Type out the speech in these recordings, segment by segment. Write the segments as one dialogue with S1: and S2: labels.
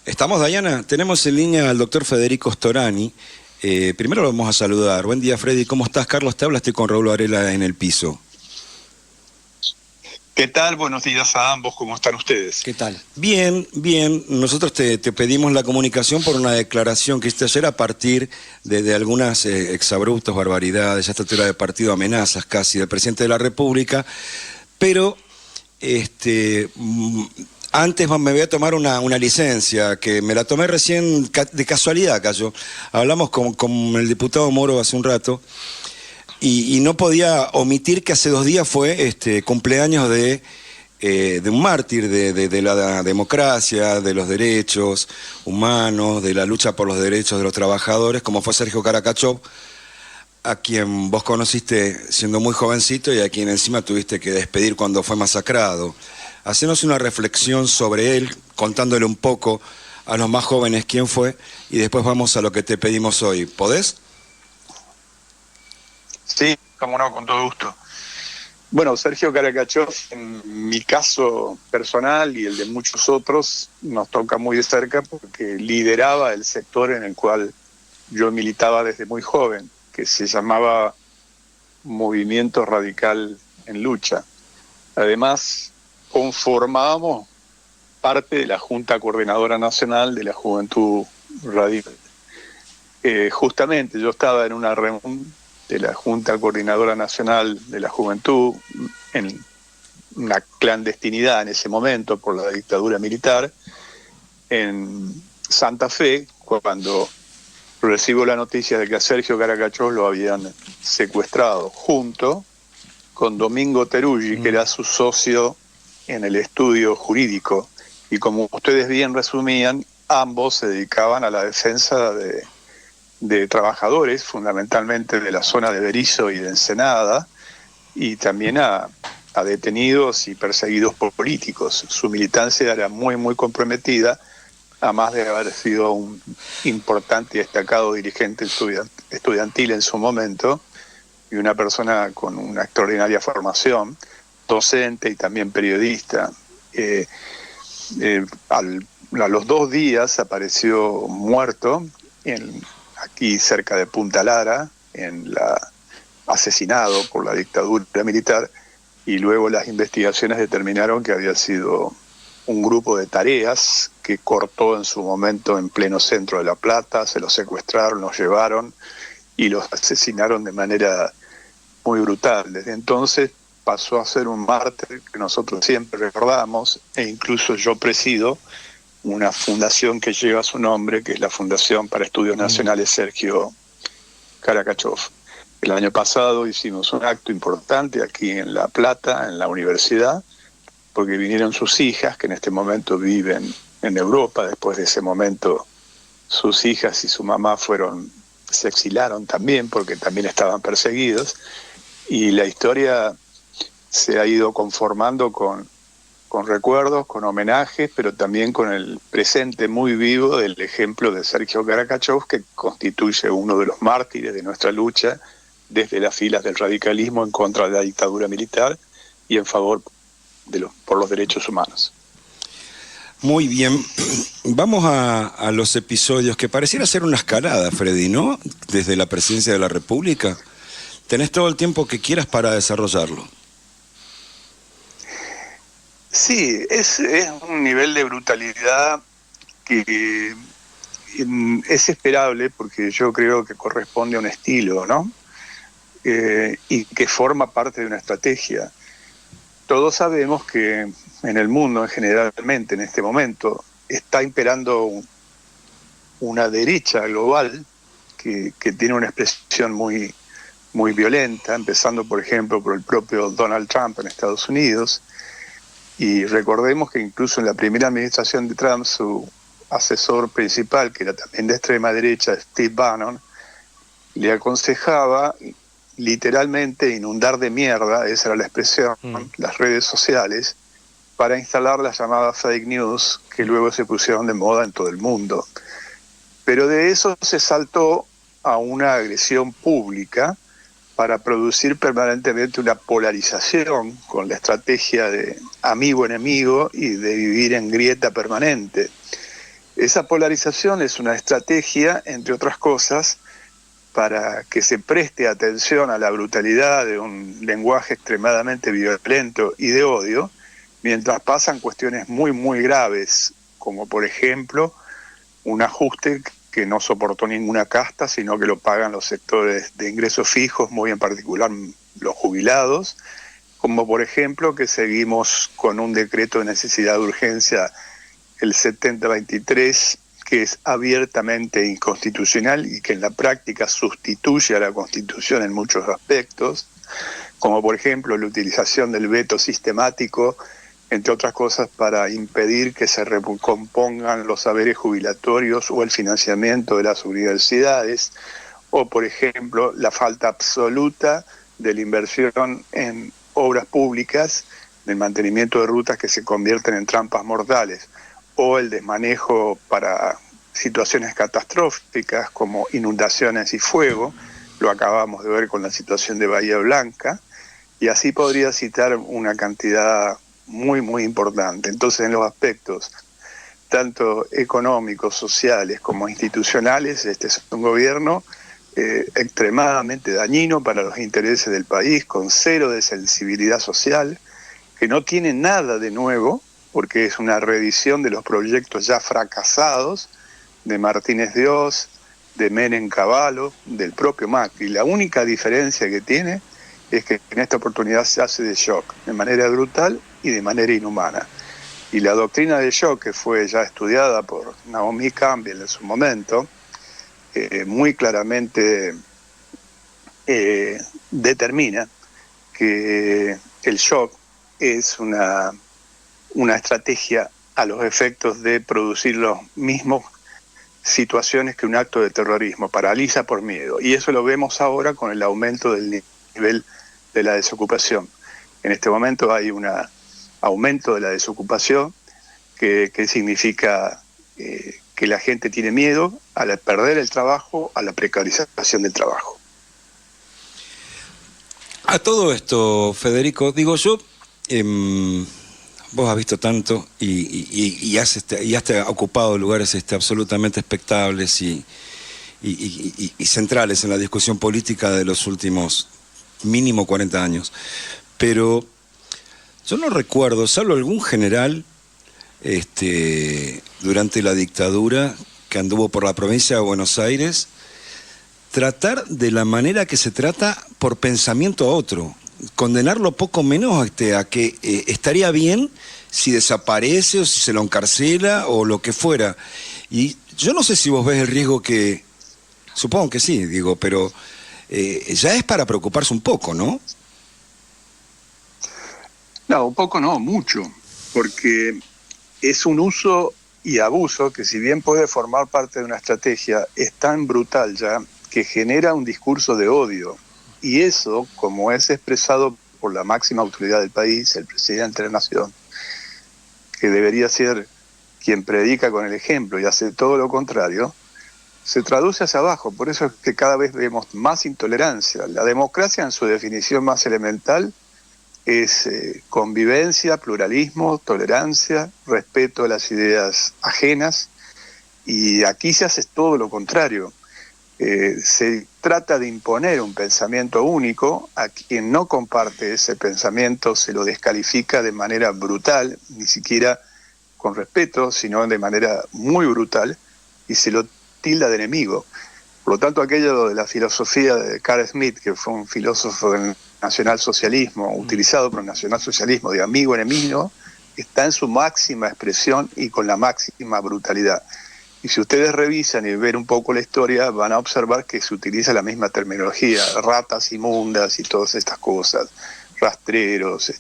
S1: Estamos, Dayana. Tenemos en línea al doctor Federico Storani. Primero lo vamos a saludar. Buen día, Freddy. ¿Cómo estás? Carlos te habla, estoy con Raúl Varela en el piso.
S2: ¿Qué tal? Buenos días a ambos. ¿Cómo están ustedes?
S1: ¿Qué tal? Bien, bien. Nosotros te pedimos la comunicación por una declaración que hiciste ayer a partir de algunas exabruptas barbaridades, a esta altura de partido, amenazas casi del presidente de la República. Pero antes me voy a tomar una licencia, que me la tomé recién de casualidad, cayó. Hablamos con el diputado Moro hace un rato, y no podía omitir que hace 2 días fue cumpleaños de un mártir de la democracia, de los derechos humanos, de la lucha por los derechos de los trabajadores, como fue Sergio Caracachov, a quien vos conociste siendo muy jovencito y a quien encima tuviste que despedir cuando fue masacrado. Hacenos una reflexión sobre él, contándole un poco a los más jóvenes quién fue, y después vamos a lo que te pedimos hoy. ¿Podés?
S2: Sí, cómo no, con todo gusto. Bueno, Sergio Caracachov, en mi caso personal y el de muchos otros, nos toca muy de cerca porque lideraba el sector en el cual yo militaba desde muy joven, que se llamaba Movimiento Radical en Lucha. Además, conformábamos parte de la Junta Coordinadora Nacional de la Juventud Radical. Justamente yo estaba en una reunión de la Junta Coordinadora Nacional de la Juventud, en una clandestinidad en ese momento por la dictadura militar, en Santa Fe, cuando recibo la noticia de que a Sergio Caracachov lo habían secuestrado, junto con Domingo Teruggi, que era su socio en el estudio jurídico. Y como ustedes bien resumían, ambos se dedicaban a la defensa de trabajadores, fundamentalmente de la zona de Berisso y de Ensenada, y también a detenidos y perseguidos por políticos. Su militancia era muy, muy comprometida, además de haber sido un importante y destacado dirigente estudiantil en su momento, y una persona con una extraordinaria formación, docente y también periodista. A los 2 días apareció muerto aquí cerca de Punta Lara, asesinado por la dictadura militar, y luego las investigaciones determinaron que había sido un grupo de tareas que cortó en su momento en pleno centro de La Plata, se los secuestraron, los llevaron y los asesinaron de manera muy brutal. Desde entonces pasó a ser un mártir que nosotros siempre recordamos, e incluso yo presido una fundación que lleva su nombre, que es la Fundación para Estudios Nacionales Sergio Caracachov. El año pasado hicimos un acto importante aquí en La Plata, en la universidad, porque vinieron sus hijas, que en este momento viven en Europa. Después de ese momento, sus hijas y su mamá se exilaron también, porque también estaban perseguidos, y la historia se ha ido conformando con recuerdos, con homenajes, pero también con el presente muy vivo del ejemplo de Sergio Caracachov, que constituye uno de los mártires de nuestra lucha desde las filas del radicalismo en contra de la dictadura militar y en favor por los derechos humanos.
S1: Muy bien. Vamos a los episodios que pareciera ser una escalada, Freddy, ¿no? Desde la presidencia de la República. Tenés todo el tiempo que quieras para desarrollarlo.
S2: Sí, es un nivel de brutalidad que es esperable, porque yo creo que corresponde a un estilo, ¿no? Y que forma parte de una estrategia. Todos sabemos que en el mundo, generalmente en este momento, está imperando una derecha global que tiene una expresión muy, muy violenta, empezando, por ejemplo, por el propio Donald Trump en Estados Unidos. Y recordemos que incluso en la primera administración de Trump, su asesor principal, que era también de extrema derecha, Steve Bannon, le aconsejaba literalmente inundar de mierda, esa era la expresión, las redes sociales, para instalar las llamadas fake news, que luego se pusieron de moda en todo el mundo. Pero de eso se saltó a una agresión pública para producir permanentemente una polarización con la estrategia de amigo-enemigo y de vivir en grieta permanente. Esa polarización es una estrategia, entre otras cosas, para que se preste atención a la brutalidad de un lenguaje extremadamente violento y de odio, mientras pasan cuestiones muy, muy graves, como por ejemplo un ajuste que no soportó ninguna casta, sino que lo pagan los sectores de ingresos fijos, muy en particular los jubilados, como por ejemplo que seguimos con un decreto de necesidad de urgencia, el 7023, que es abiertamente inconstitucional y que en la práctica sustituye a la Constitución en muchos aspectos, como por ejemplo la utilización del veto sistemático, entre otras cosas, para impedir que se recompongan los saberes jubilatorios o el financiamiento de las universidades, o por ejemplo la falta absoluta de la inversión en obras públicas, del mantenimiento de rutas que se convierten en trampas mortales, o el desmanejo para situaciones catastróficas como inundaciones y fuego. Lo acabamos de ver con la situación de Bahía Blanca, y así podría citar una cantidad muy, muy importante. Entonces, en los aspectos tanto económicos, sociales como institucionales, este es un gobierno extremadamente dañino para los intereses del país, con cero de sensibilidad social, que no tiene nada de nuevo, porque es una reedición de los proyectos ya fracasados de Martínez de Oz, de Menem Cavallo, del propio Macri. La única diferencia que tiene es que en esta oportunidad se hace de shock, de manera brutal y de manera inhumana. Y la doctrina de shock, que fue ya estudiada por Naomi Campbell en su momento, muy claramente determina que el shock es una estrategia a los efectos de producir los mismos situaciones que un acto de terrorismo, paraliza por miedo. Y eso lo vemos ahora con el aumento del nivel de la desocupación. En este momento hay un aumento de la desocupación que significa que la gente tiene miedo a perder el trabajo, a la precarización del trabajo.
S1: A todo esto, Federico, digo yo, vos has visto tanto y has ocupado lugares absolutamente expectables y centrales en la discusión política de los últimos mínimo 40 años. Pero yo no recuerdo, salvo algún general durante la dictadura que anduvo por la provincia de Buenos Aires, tratar de la manera que se trata por pensamiento a otro, condenarlo poco menos a que estaría bien si desaparece o si se lo encarcela o lo que fuera. Y yo no sé si vos ves el riesgo que, supongo que sí, digo, pero ya es para preocuparse un poco, ¿no?
S2: No, un poco no, mucho, porque es un uso y abuso que, si bien puede formar parte de una estrategia, es tan brutal ya que genera un discurso de odio. Y eso, como es expresado por la máxima autoridad del país, el presidente de la Nación, que debería ser quien predica con el ejemplo y hace todo lo contrario, se traduce hacia abajo. Por eso es que cada vez vemos más intolerancia. La democracia, en su definición más elemental, es convivencia, pluralismo, tolerancia, respeto a las ideas ajenas, y aquí se hace todo lo contrario. Se trata de imponer un pensamiento único. A quien no comparte ese pensamiento se lo descalifica de manera brutal, ni siquiera con respeto, sino de manera muy brutal, y se lo tilda de enemigo. Por lo tanto, aquello de la filosofía de Carl Smith, que fue un filósofo del nacionalsocialismo, utilizado por el nacionalsocialismo de amigo-enemigo, está en su máxima expresión y con la máxima brutalidad. Y si ustedes revisan y ven un poco la historia, van a observar que se utiliza la misma terminología: ratas inmundas y todas estas cosas, rastreros,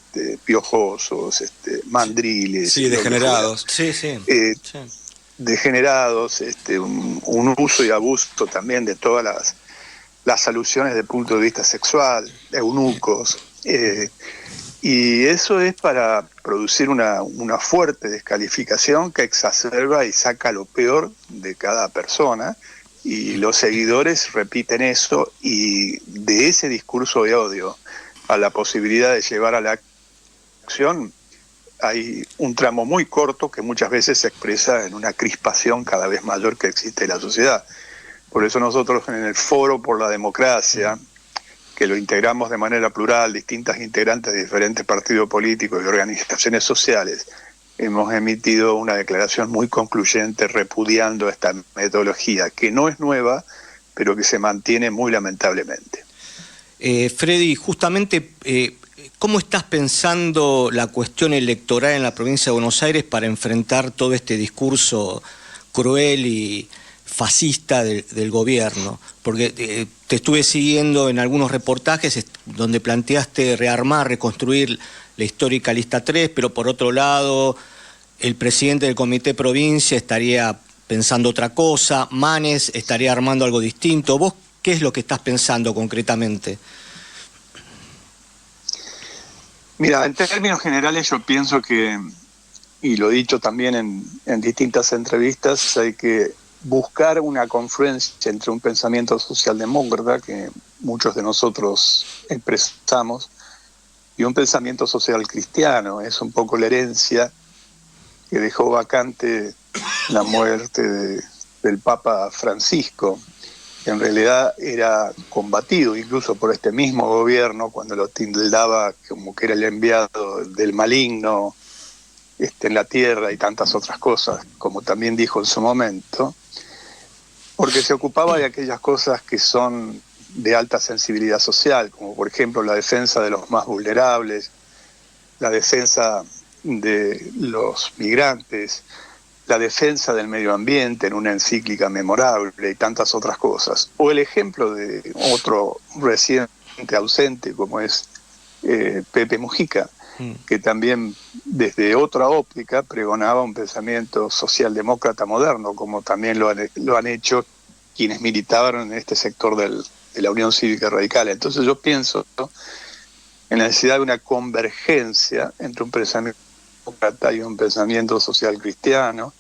S2: piojosos, mandriles.
S1: Sí, degenerados.
S3: Sí.
S2: Degenerados, un uso y abuso también de todas las alusiones desde el punto de vista sexual, eunucos. Y eso es para producir una fuerte descalificación que exacerba y saca lo peor de cada persona, y los seguidores repiten eso, y de ese discurso de odio a la posibilidad de llevar a la acción hay un tramo muy corto que muchas veces se expresa en una crispación cada vez mayor que existe en la sociedad. Por eso nosotros en el Foro por la Democracia, que lo integramos de manera plural, distintas integrantes de diferentes partidos políticos y organizaciones sociales, hemos emitido una declaración muy concluyente repudiando esta metodología, que no es nueva, pero que se mantiene muy lamentablemente.
S3: Freddy, justamente, ¿cómo estás pensando la cuestión electoral en la provincia de Buenos Aires para enfrentar todo este discurso cruel y fascista del gobierno? Porque te estuve siguiendo en algunos reportajes donde planteaste rearmar, reconstruir la histórica lista 3, pero por otro lado el presidente del Comité Provincia estaría pensando otra cosa, Manes estaría armando algo distinto. ¿Vos qué es lo que estás pensando concretamente?
S2: Mira, en términos generales yo pienso que, y lo he dicho también en distintas entrevistas, hay que buscar una confluencia entre un pensamiento socialdemócrata, que muchos de nosotros expresamos, y un pensamiento social cristiano. Es un poco la herencia que dejó vacante la muerte del Papa Francisco, que en realidad era combatido incluso por este mismo gobierno cuando lo tildaba como que era el enviado del maligno en la tierra y tantas otras cosas, como también dijo en su momento, porque se ocupaba de aquellas cosas que son de alta sensibilidad social, como por ejemplo la defensa de los más vulnerables, la defensa de los migrantes, la defensa del medio ambiente en una encíclica memorable y tantas otras cosas. O el ejemplo de otro reciente ausente como es Pepe Mujica, que también desde otra óptica pregonaba un pensamiento socialdemócrata moderno, como también lo han hecho quienes militaban en este sector de la Unión Cívica Radical. Entonces yo pienso en la necesidad de una convergencia entre un pensamiento demócrata y un pensamiento social cristiano,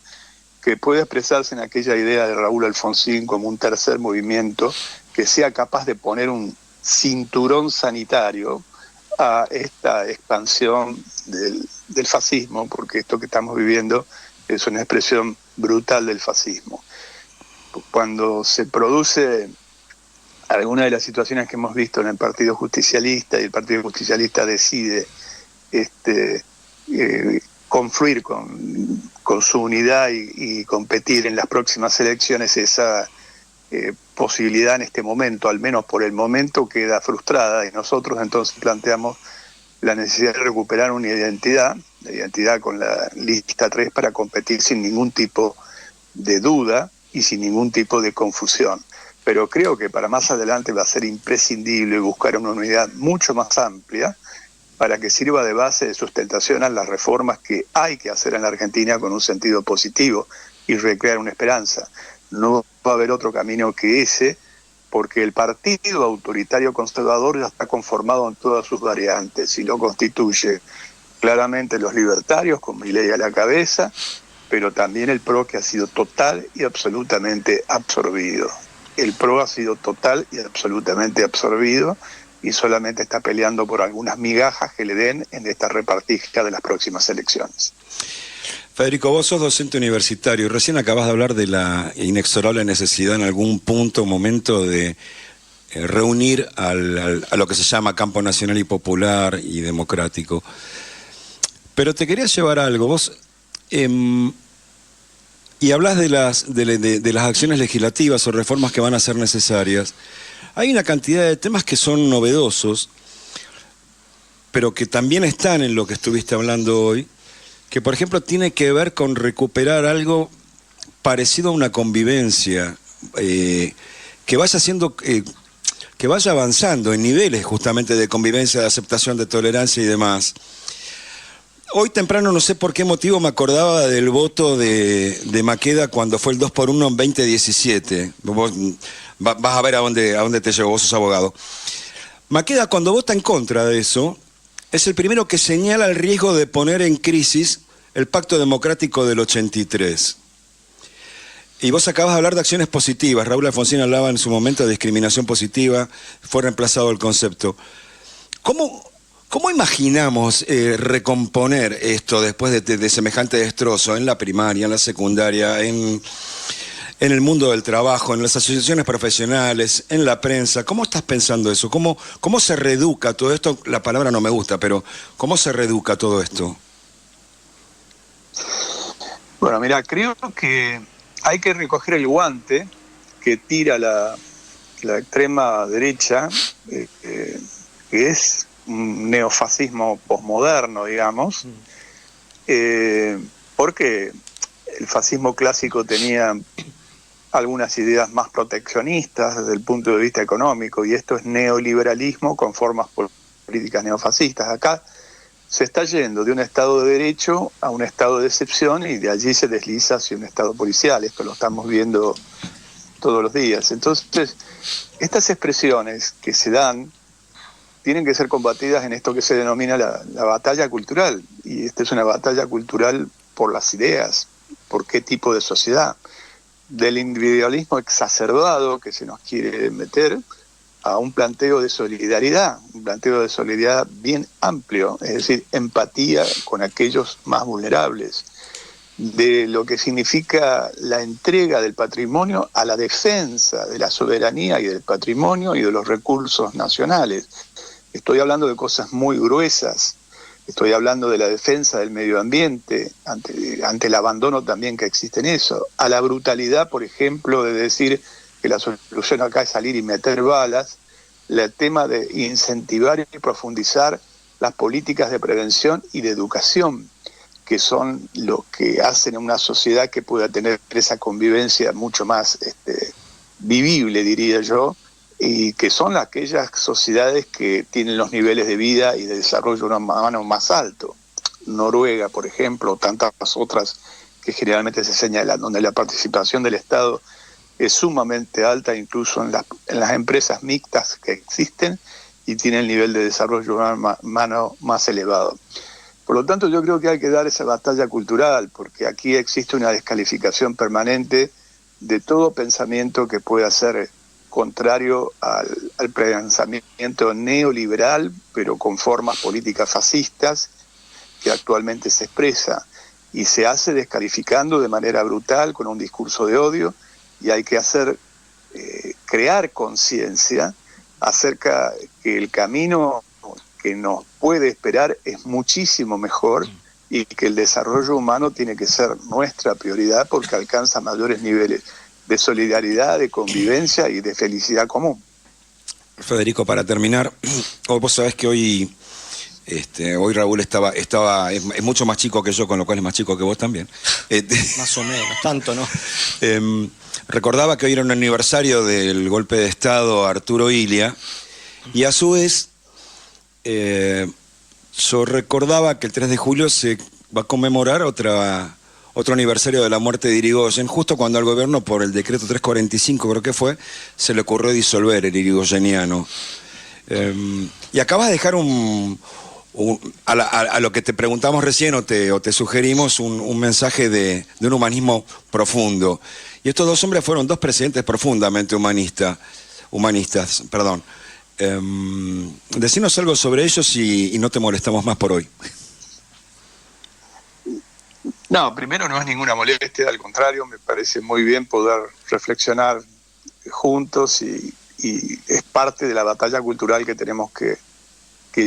S2: que puede expresarse en aquella idea de Raúl Alfonsín como un tercer movimiento que sea capaz de poner un cinturón sanitario a esta expansión del fascismo, porque esto que estamos viviendo es una expresión brutal del fascismo. Cuando se produce alguna de las situaciones que hemos visto en el Partido Justicialista y el Partido Justicialista decide confluir con su unidad y competir en las próximas elecciones, esa posibilidad en este momento, al menos por el momento, queda frustrada, y nosotros entonces planteamos la necesidad de recuperar una identidad, la identidad con la lista 3, para competir sin ningún tipo de duda y sin ningún tipo de confusión. Pero creo que para más adelante va a ser imprescindible buscar una unidad mucho más amplia para que sirva de base de sustentación a las reformas que hay que hacer en la Argentina con un sentido positivo y recrear una esperanza. No va a haber otro camino que ese, porque el partido autoritario conservador ya está conformado en todas sus variantes y lo constituye claramente los libertarios, con Milei a la cabeza, pero también el PRO, que ha sido total y absolutamente absorbido. El PRO ha sido total y absolutamente absorbido y solamente está peleando por algunas migajas que le den en esta repartija de las próximas elecciones.
S1: Federico, vos sos docente universitario y recién acabas de hablar de la inexorable necesidad en algún punto, momento, de reunir a lo que se llama campo nacional y popular y democrático. Pero te quería llevar a algo. Vos y hablas de las acciones legislativas o reformas que van a ser necesarias. Hay una cantidad de temas que son novedosos, pero que también están en lo que estuviste hablando hoy, que por ejemplo tiene que ver con recuperar algo parecido a una convivencia, que vaya haciendo, que vaya avanzando en niveles justamente de convivencia, de aceptación, de tolerancia y demás. Hoy temprano, no sé por qué motivo, me acordaba del voto de Maqueda cuando fue el 2x1 en 2017. Vos vas a ver a dónde te llevo, vos sos abogado. Maqueda, cuando vota en contra de eso, es el primero que señala el riesgo de poner en crisis el Pacto Democrático del 83. Y vos acabas de hablar de acciones positivas. Raúl Alfonsín hablaba en su momento de discriminación positiva, fue reemplazado el concepto. ¿Cómo ¿Cómo imaginamos recomponer esto después de semejante destrozo en la primaria, en la secundaria, en el mundo del trabajo, en las asociaciones profesionales, en la prensa? ¿Cómo estás pensando eso? ¿Cómo se reeduca todo esto? La palabra no me gusta, pero ¿cómo se reeduca todo esto?
S2: Bueno, mira, creo que hay que recoger el guante que tira la extrema derecha, que es un neofascismo posmoderno, digamos, porque el fascismo clásico tenía algunas ideas más proteccionistas desde el punto de vista económico, y esto es neoliberalismo con formas políticas neofascistas. Acá se está yendo de un Estado de Derecho a un Estado de excepción, y de allí se desliza hacia un Estado policial. Esto lo estamos viendo todos los días. Entonces, estas expresiones que se dan tienen que ser combatidas en esto que se denomina la batalla cultural, y esta es una batalla cultural por las ideas, por qué tipo de sociedad, del individualismo exacerbado que se nos quiere meter a un planteo de solidaridad, un planteo de solidaridad bien amplio, es decir, empatía con aquellos más vulnerables, de lo que significa la entrega del patrimonio a la defensa de la soberanía y del patrimonio y de los recursos nacionales. Estoy hablando de cosas muy gruesas. Estoy hablando de la defensa del medio ambiente, ante el abandono también que existe en eso, a la brutalidad, por ejemplo, de decir que la solución acá es salir y meter balas, el tema de incentivar y profundizar las políticas de prevención y de educación, que son lo que hacen una sociedad que pueda tener esa convivencia mucho más vivible, diría yo, y que son aquellas sociedades que tienen los niveles de vida y de desarrollo humano más altos. Noruega, por ejemplo, tantas otras que generalmente se señalan, donde la participación del Estado es sumamente alta, incluso en las empresas mixtas que existen, y tienen el nivel de desarrollo humano más elevado. Por lo tanto, yo creo que hay que dar esa batalla cultural, porque aquí existe una descalificación permanente de todo pensamiento que pueda ser contrario al pensamiento neoliberal, pero con formas políticas fascistas que actualmente se expresa, y se hace descalificando de manera brutal con un discurso de odio, y hay que crear conciencia acerca que el camino que nos puede esperar es muchísimo mejor, y que el desarrollo humano tiene que ser nuestra prioridad porque alcanza mayores niveles de solidaridad, de convivencia y de felicidad común.
S1: Federico, para terminar, vos sabés que hoy Raúl es mucho más chico que yo, con lo cual es más chico que vos también.
S3: Más o menos, tanto, ¿no?
S1: Recordaba que hoy era un aniversario del golpe de Estado a Arturo Illia, y a su vez yo recordaba que el 3 de julio se va a conmemorar otro aniversario de la muerte de Irigoyen, justo cuando al gobierno, por el decreto 345, creo que fue, se le ocurrió disolver el irigoyeniano. Y acabas de dejar a lo que te preguntamos recién o te sugerimos un mensaje de un humanismo profundo. Y estos dos hombres fueron dos presidentes profundamente humanistas. Decinos algo sobre ellos y no te molestamos más por hoy.
S2: No, primero no es ninguna molestia, al contrario, me parece muy bien poder reflexionar juntos, y es parte de la batalla cultural que tenemos que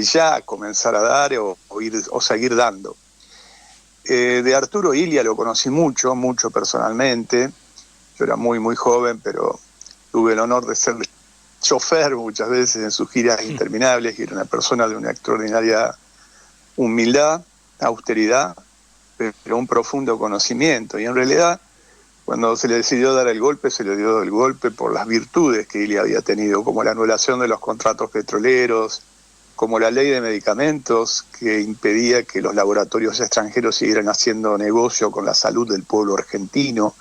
S2: ya comenzar a dar o seguir dando. De Arturo Illia lo conocí mucho personalmente. Yo era muy, muy joven, pero tuve el honor de ser chofer muchas veces en sus giras interminables, y era una persona de una extraordinaria humildad, austeridad, pero un profundo conocimiento. Y en realidad, cuando se le decidió dar el golpe, se le dio el golpe por las virtudes que Illia había tenido, como la anulación de los contratos petroleros, como la ley de medicamentos que impedía que los laboratorios extranjeros siguieran haciendo negocio con la salud del pueblo argentino,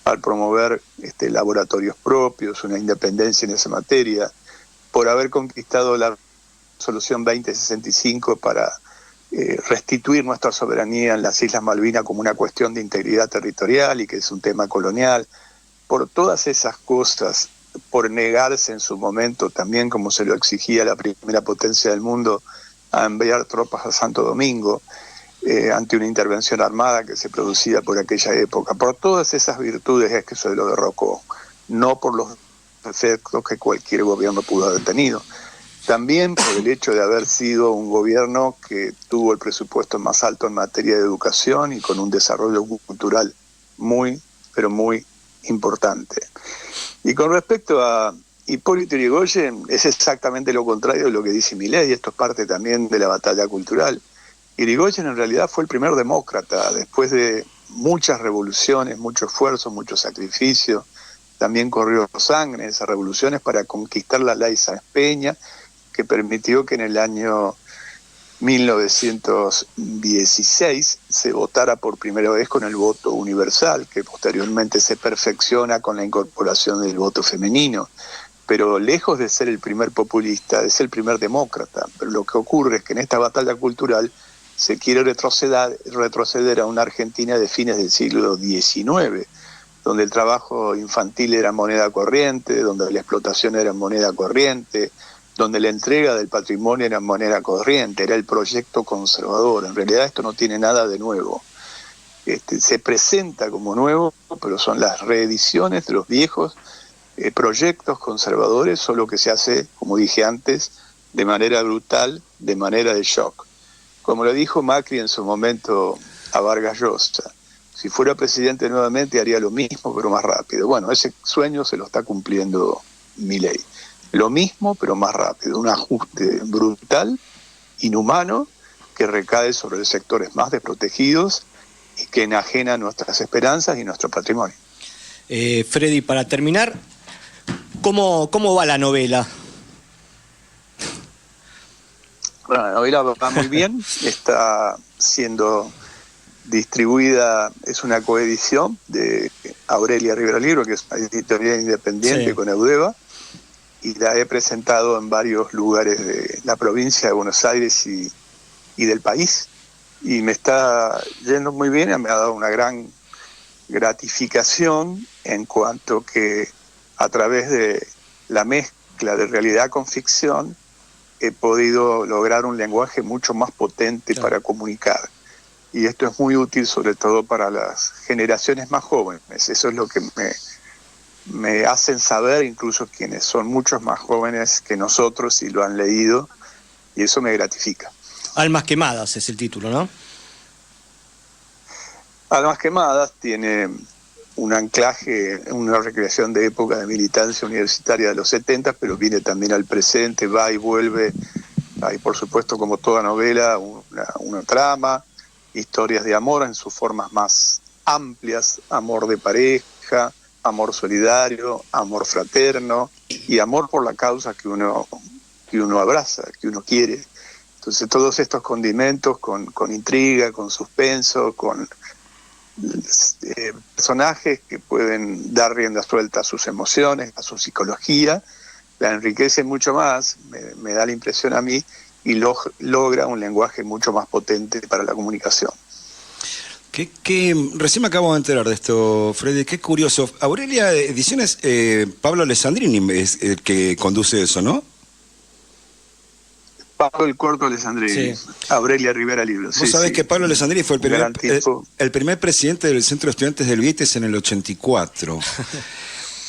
S2: al promover laboratorios propios, una independencia en esa materia, por haber conquistado la Resolución 2065 para restituir nuestra soberanía en las Islas Malvinas como una cuestión de integridad territorial y que es un tema colonial. Por todas esas cosas, por negarse en su momento también, como se lo exigía la primera potencia del mundo, a enviar tropas a Santo Domingo ante una intervención armada que se producía por aquella época. Por todas esas virtudes es que se lo derrocó, no por los efectos que cualquier gobierno pudo haber tenido. También por el hecho de haber sido un gobierno que tuvo el presupuesto más alto en materia de educación y con un desarrollo cultural muy, pero muy importante. Y con respecto a Hipólito Yrigoyen, es exactamente lo contrario de lo que dice Milei, esto es parte también de la batalla cultural. Yrigoyen en realidad fue el primer demócrata, después de muchas revoluciones, mucho esfuerzo, mucho sacrificio, también corrió sangre en esas revoluciones para conquistar la ley Sáenz Peña, que permitió que en el año 1916 se votara por primera vez con el voto universal, que posteriormente se perfecciona con la incorporación del voto femenino. Pero lejos de ser el primer populista, es el primer demócrata. Pero lo que ocurre es que en esta batalla cultural se quiere retroceder a una Argentina de fines del siglo XIX, donde el trabajo infantil era moneda corriente, donde la explotación era moneda corriente, donde la entrega del patrimonio era moneda corriente, era el proyecto conservador. En realidad esto no tiene nada de nuevo. Se presenta como nuevo, pero son las reediciones de los viejos proyectos conservadores, solo que se hace, como dije antes, de manera brutal, de manera de shock. Como lo dijo Macri en su momento a Vargas Llosa, si fuera presidente nuevamente haría lo mismo, pero más rápido. Bueno, ese sueño se lo está cumpliendo Milei. Lo mismo, pero más rápido. Un ajuste brutal, inhumano, que recae sobre los sectores más desprotegidos y que enajena nuestras esperanzas y nuestro patrimonio.
S3: Freddy, para terminar, ¿cómo va la novela?
S2: Bueno, la novela va muy bien, está siendo distribuida, es una coedición de Aurelia Rivera Libro, que es una editorial independiente, sí, con Eudeva, y la he presentado en varios lugares de la provincia de Buenos Aires y del país, y me está yendo muy bien, me ha dado una gran gratificación en cuanto que a través de la mezcla de realidad con ficción he podido lograr un lenguaje mucho más potente, claro, para comunicar. Y esto es muy útil sobre todo para las generaciones más jóvenes. Eso es lo que me hacen saber, incluso quienes son muchos más jóvenes que nosotros y lo han leído, y eso me gratifica.
S3: Almas quemadas es el título, ¿no?
S2: Almas quemadas tiene un anclaje, una recreación de época de militancia universitaria de los 70, pero viene también al presente, va y vuelve. Hay, por supuesto, como toda novela, una trama, historias de amor en sus formas más amplias, amor de pareja, amor solidario, amor fraterno y amor por la causa que uno abraza, que uno quiere. Entonces todos estos condimentos con intriga, con suspenso, con personajes que pueden dar rienda suelta a sus emociones, a su psicología, la enriquecen mucho más, me da la impresión a mí, y logra un lenguaje mucho más potente para la comunicación.
S1: Recién me acabo de enterar de esto, Freddy, qué curioso. Aurelia Ediciones, Pablo Alessandrini es el que conduce eso, ¿no?
S2: Pablo el Corto Alessandrini, sí. Aurelia Rivera Libro.
S1: Vos sabés que Pablo Alessandrini fue el primer presidente del Centro de Estudiantes del Vietes en el 84.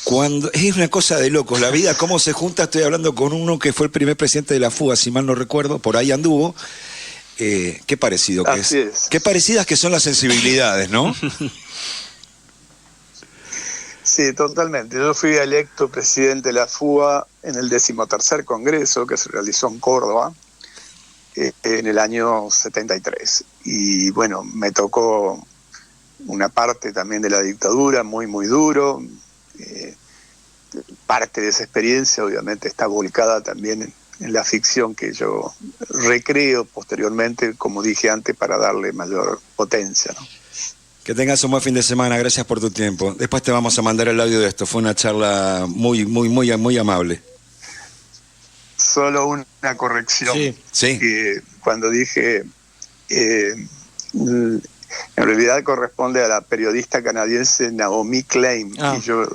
S1: Cuando, es una cosa de locos, la vida, cómo se junta. Estoy hablando con uno que fue el primer presidente de la FUA, si mal no recuerdo, por ahí anduvo. Qué parecido que es. Qué parecidas que son las sensibilidades, ¿no?
S2: Sí, totalmente. Yo fui electo presidente de la FUA en el 13º Congreso que se realizó en Córdoba en el año 73. Y bueno, me tocó una parte también de la dictadura, muy, muy duro. Parte de esa experiencia obviamente está volcada también en la ficción que yo recreo posteriormente, como dije antes, para darle mayor potencia, ¿no?
S1: Que tengas un buen fin de semana, gracias por tu tiempo. Después te vamos a mandar el audio de esto, fue una charla muy, muy, muy, muy amable.
S2: Solo una corrección.
S1: Sí.
S2: Cuando dije, en realidad corresponde a la periodista canadiense Naomi Klein, y yo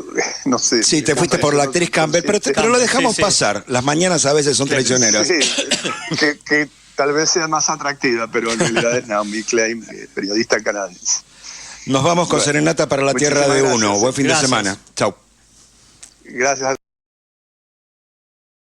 S2: no sé.
S1: Sí, te fuiste por la actriz Campbell, pero lo dejamos pasar. Las mañanas a veces son traicioneras.
S2: Sí, Tal vez sea más atractiva, pero en realidad es Naomi Klein, periodista canadiense.
S1: Nos vamos con
S2: Bueno,
S1: Serenata para la Tierra de
S2: muchísimas
S1: Uno.
S2: gracias.
S1: Buen fin
S3: Gracias.
S1: de semana. Chau.
S2: Gracias.